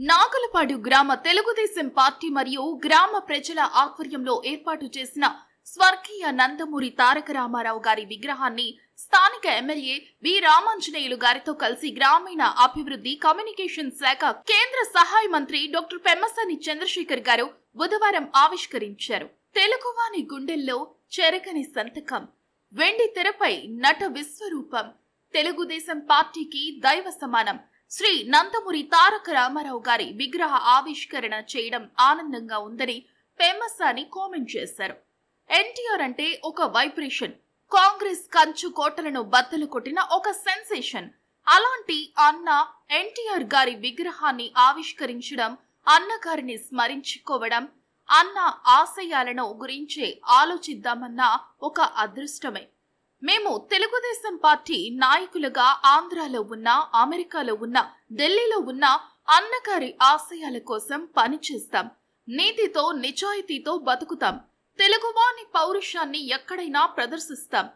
నాగలపాడు గ్రామ తెలుగుదేశం పార్టీ మరియు గ్రామ ప్రజల ఆధ్వర్యంలో ఏర్పాటు చేసిన స్వర్గీయ నందమూరి తారక రామారావు గారి విగ్రహాన్ని స్థానిక ఎమ్మెల్యే బి రామాంజనేయులు గారితో కలిసి గ్రామీణ అభివృద్ధి కమ్యూనికేషన్ శాఖ కేంద్ర సహాయ మంత్రి డాక్టర్ పెమ్మసాని చంద్రశేఖర్ గారు బుధవారం ఆవిష్కరించారు. తెలుగువాని గుండెల్లో చెరగని సంతకం, వెండి తెరపై నట విశ్వరూపం, తెలుగుదేశం పార్టీకి దైవ సమానం శ్రీ నందమూరి తారక రామారావు గారి విగ్రహ ఆవిష్కరణ చేయడం ఆనందంగా ఉందని పెమ్మసాని కామెంట్ చేశారు. ఎన్టీఆర్ అంటే ఒక వైబ్రేషన్, కాంగ్రెస్ కంచు కోటలను బద్దలు కొట్టిన ఒక సెన్సేషన్. అలాంటి అన్న ఎన్టీఆర్ గారి విగ్రహాన్ని ఆవిష్కరించడం, అన్నగారిని స్మరించుకోవడం, అన్న ఆశయాలను గురించే ఆలోచిద్దామన్న ఒక అదృష్టమే. మేము తెలుగుదేశం పార్టీ నాయకులుగా ఆంధ్రాలో ఉన్న, అమెరికాలో ఉన్న, ఢిల్లీలో ఉన్న అన్నగారి ఆశయాల కోసం పనిచేస్తాం. నీతితో నిజాయితీతో బతుకుతాం. తెలుగువాని పౌరుషాన్ని ఎక్కడైనా ప్రదర్శిస్తాం.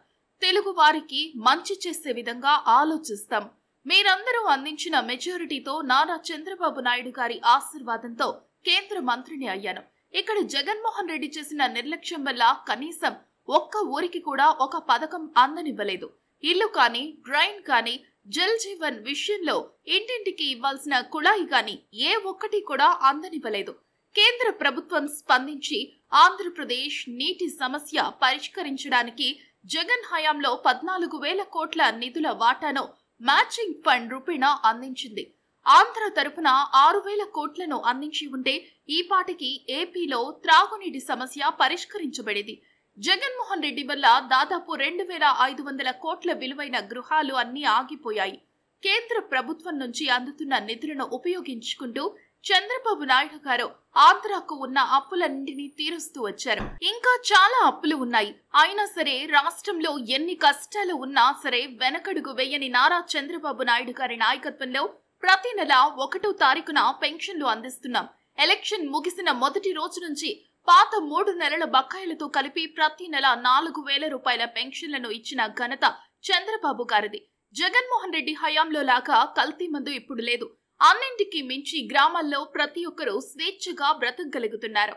తెలుగువారికి మంచి చేసే విధంగా ఆలోచిస్తాం. మీరందరూ అందించిన మెజారిటీతో నారా చంద్రబాబు నాయుడు గారి ఆశీర్వాదంతో కేంద్ర మంత్రిని అయ్యాను. ఇక్కడ జగన్మోహన్ రెడ్డి చేసిన నిర్లక్ష్యం వల్ల కనీసం ఒక్క ఊరికి కూడా ఒక పథకం అందనివ్వలేదు. ఇల్లు కానీ, డ్రైన్ కానీ, జల్ జీవన్ విషయంలో ఇంటింటికి ఇవ్వాల్సిన కుళాయి కానీ ఏ ఒక్కటి కూడా అందనివ్వలేదు. కేంద్ర ప్రభుత్వం స్పందించి ఆంధ్రప్రదేశ్ నీటి సమస్య పరిష్కరించడానికి జగన్ హయాంలో 14,000 కోట్ల నిధుల వాటాను మ్యాచింగ్ ఫండ్ రూపేణా అందించింది. ఆంధ్ర తరపున 6,000 కోట్లను అందించి ఉంటే ఈ పాటికి ఏపీలో త్రాగునీటి సమస్య పరిష్కరించబడేది. జగన్మోహన్ రెడ్డి వల్ల దాదాపు 2,500 కోట్ల విలువైన గృహాలు అన్ని ఆగిపోయాయి. కేంద్ర ప్రభుత్వం నుంచి అందుతున్న నిధులను ఉపయోగించుకుంటూ చంద్రబాబు నాయుడు గారు ఆంధ్రాకు ఉన్న అప్పులన్నింటినీ తీరుస్తూ వచ్చారు. ఇంకా చాలా అప్పులు ఉన్నాయి. అయినా సరే రాష్ట్రంలో ఎన్ని కష్టాలు ఉన్నా సరే వెనకడుగు వేయని నారా చంద్రబాబు నాయుడు గారి నాయకత్వంలో ప్రతి నెల 1వ తారీఖున పెన్షన్లు అందిస్తున్నాం. ఎలక్షన్ ముగిసిన మొదటి రోజు నుంచి పాత 3 నెలల బకాయిలతో కలిపి ప్రతి నెల 4,000 రూపాయల పెన్షన్లను ఇచ్చిన ఘనత చంద్రబాబు గారిది. జగన్మోహన్ రెడ్డి హయాంలో లాగా కల్తీ మందు ఇప్పుడు లేదు. అన్నింటికి మించి గ్రామాల్లో ప్రతి ఒక్కరూ స్వేచ్ఛగా బ్రతకగలుగుతున్నారు.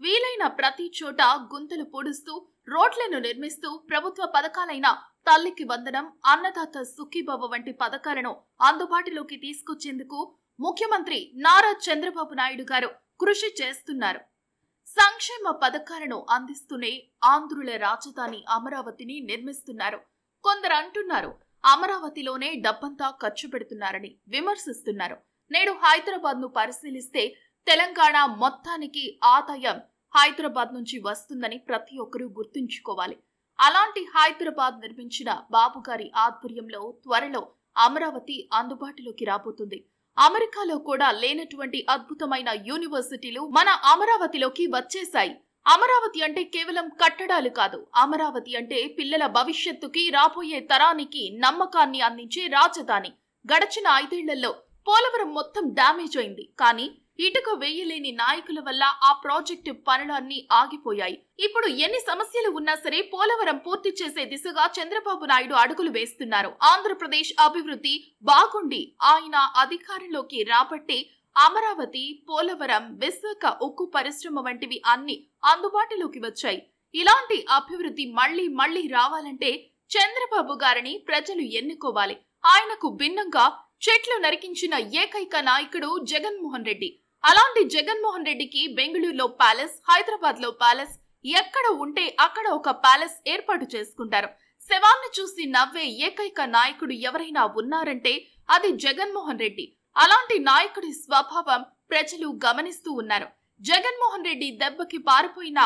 వీలైన ప్రతి చోట గుంతలు పూడుస్తూ, రోడ్లను నిర్మిస్తూ ప్రభుత్వ పథకాలైన తల్లికి వందనం, అన్నదాత సుఖీభవ వంటి పథకాలను అందుబాటులోకి తీసుకొచ్చేందుకు ముఖ్యమంత్రి నారా చంద్రబాబు నాయుడు గారు కృషి చేస్తున్నారు. సంక్షేమ పథకాలను అందిస్తూనే ఆంధ్రుల రాజధాని అమరావతిని నిర్మిస్తున్నారు. కొందరు అంటున్నారు అమరావతిలోనే డబ్బంతా ఖర్చు పెడుతున్నారని విమర్శిస్తున్నారు. నేడు హైదరాబాద్ ను పరిశీలిస్తే తెలంగాణ మొత్తానికి ఆదాయం హైదరాబాద్ నుంచి వస్తుందని ప్రతి ఒక్కరూ గుర్తుంచుకోవాలి. అలాంటి హైదరాబాద్ నిర్మించిన బాబు గారి ఆధ్వర్యంలో త్వరలో అమరావతి అందుబాటులోకి రాబోతుంది. అమెరికాలో కూడా లేనటువంటి అద్భుతమైన యూనివర్సిటీలు మన అమరావతిలోకి వచ్చేశాయి. అమరావతి అంటే కేవలం కట్టడాలు కాదు. అమరావతి అంటే పిల్లల భవిష్యత్తుకి, రాబోయే తరానికి నమ్మకాన్ని అందించే రాజధాని. గడచిన 5 ఏళ్లలో పోలవరం మొత్తం డ్యామేజ్ అయింది. కానీ ఇటుక వేయలేని నాయకుల వల్ల ఆ ప్రాజెక్టు పనులన్నీ ఆగిపోయాయి. ఇప్పుడు ఎన్ని సమస్యలు ఉన్నా సరే పోలవరం పూర్తి చేసే దిశగా చంద్రబాబు నాయుడు అడుగులు వేస్తున్నారు. ఆంధ్రప్రదేశ్ అభివృద్ధి బాగుండి ఆయన అధికారంలోకి రాబట్టి అమరావతి, పోలవరం, విశాఖ ఉక్కు పరిశ్రమ వంటివి అన్ని అందుబాటులోకి వచ్చాయి. ఇలాంటి అభివృద్ధి మళ్లీ రావాలంటే చంద్రబాబు గారిని ప్రజలు ఎన్నుకోవాలి. ఆయనకు భిన్నంగా చెట్లు నరికించిన ఏకైక నాయకుడు జగన్మోహన్ రెడ్డి. అలాంటి జగన్మోహన్ రెడ్డికి బెంగళూరులో ప్యాలెస్, హైదరాబాద్ లో ప్యాలెస్, ఎక్కడ ఉంటే అక్కడ ఒక ప్యాలెస్ ఏర్పాటు చేసుకుంటారు. శవాన్ని చూసి నవ్వే ఏకైక నాయకుడు ఎవరైనా ఉన్నారంటే అది జగన్మోహన్ రెడ్డి. అలాంటి నాయకుడి స్వభావం ప్రజలు గమనిస్తూ ఉన్నారు. జగన్మోహన్ రెడ్డి దెబ్బకి పారిపోయిన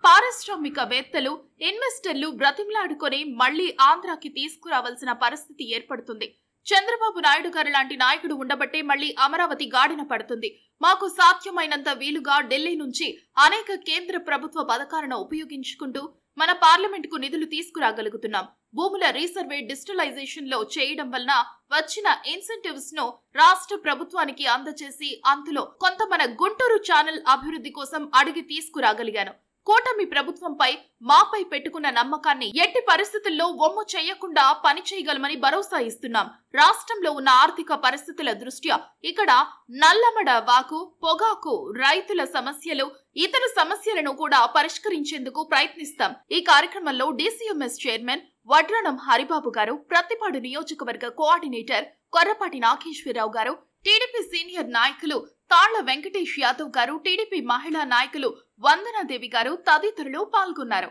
పారిశ్రామికవేత్తలు, ఇన్వెస్టర్లు బ్రతిమలాడుకొని మళ్లీ ఆంధ్రాకి తీసుకురావాల్సిన పరిస్థితి ఏర్పడుతుంది. చంద్రబాబు నాయుడు గారు లాంటి నాయకుడు ఉండబట్టే మళ్లీ అమరావతి గాడిన పడుతుంది. మాకు సాధ్యమైనంత వీలుగా ఢిల్లీ నుంచి అనేక కేంద్ర ప్రభుత్వ పథకాలను ఉపయోగించుకుంటూ మన పార్లమెంట్ కు నిధులు తీసుకురాగలుగుతున్నాం. భూముల రీసర్వే డిజిటలైజేషన్ లో చేయడం వలన వచ్చిన ఇన్సెంటివ్స్ ను రాష్ట్ర ప్రభుత్వానికి అందజేసి అందులో కొంత మన గుంటూరు ఛానల్ అభివృద్ధి కోసం అడిగి తీసుకురాగలిగాను. కూటమి ప్రభుత్వంపై మాపై పెట్టుకున్న నమ్మకాన్ని ఎట్టి పరిస్థితుల్లో వమ్ము చేయకుండా పని చేయగలమని భరోసా ఇస్తున్నాం. రాష్ట్రంలో ఉన్న ఆర్థిక పరిస్థితుల దృష్ట్యా ఇక్కడ నల్లమడ వాగు, పొగాకు రైతుల సమస్యలు, ఇతర సమస్యలను కూడా పరిష్కరించేందుకు ప్రయత్నిస్తాం. ఈ కార్యక్రమంలో DCMS చైర్మన్ వడ్రణం హరిబాబు గారు, ప్రతిపాడు నియోజకవర్గ కోఆర్డినేటర్ కొర్రపాటి నాగేశ్వరరావు గారు, టీడీపీ సీనియర్ నాయకులు తాళ్ల వెంకటేష్ యాదవ్ గారు, టీడీపీ మహిళా నాయకులు వందనాదేవి గారు తదితరులు పాల్గొన్నారు.